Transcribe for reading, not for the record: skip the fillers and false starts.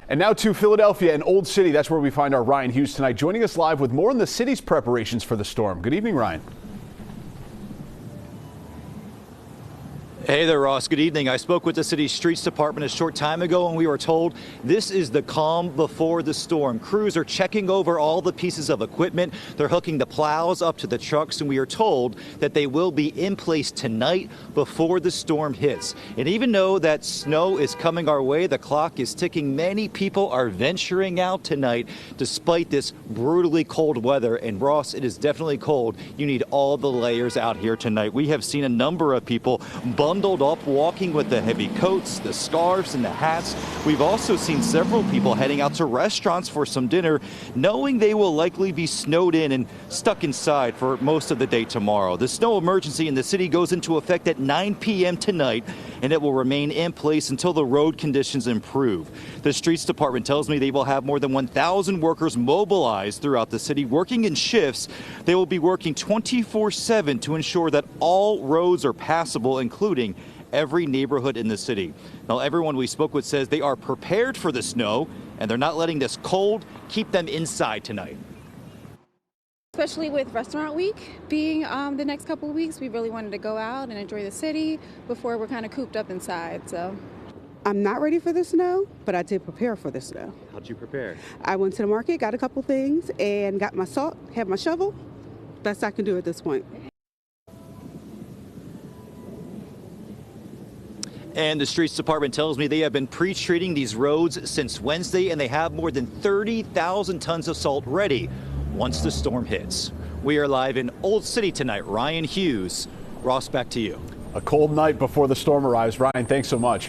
And now to Philadelphia and Old City. That's where we find our Ryan Hughes tonight, joining us live with more on the city's preparations for the storm. Good evening, Ryan. Hey there, Ross. Good evening. I spoke with the city's streets department a short time ago, and we were told this is the calm before the storm. Crews are checking over all the pieces of equipment. They're hooking the plows up to the trucks, and we are told that they will be in place tonight before the storm hits. And even though that snow is coming our way, the clock is ticking. Many people are venturing out tonight despite this brutally cold weather. And Ross, it is definitely cold. You need all the layers out here tonight. We have seen a number of people bundled up, walking with the heavy coats, the scarves, and the hats. We've also seen several people heading out to restaurants for some dinner, knowing they will likely be snowed in and stuck inside for most of the day tomorrow. The snow emergency in the city goes into effect at 9 p.m. tonight, and it will remain in place until the road conditions improve. The streets department tells me they will have more than 1,000 workers mobilized throughout the city, working in shifts. They will be working 24/7 to ensure that all roads are passable, including every neighborhood in the city. Now, everyone we spoke with says they are prepared for the snow, and they're not letting this cold keep them inside tonight. Especially with restaurant week being the next couple of weeks, we really wanted to go out and enjoy the city before we're kind of cooped up inside. So I'm not ready for the snow, but I did prepare for the snow. How'd you prepare? I went to the market, got a couple things, and got my salt, have my shovel. Best I can do at this point. And the streets department tells me they have been pre-treating these roads since Wednesday, and they have more than 30,000 tons of salt ready once the storm hits. We are live in Old City tonight. Ryan Hughes. Ross, back to you. A cold night before the storm arrives. Ryan, thanks so much.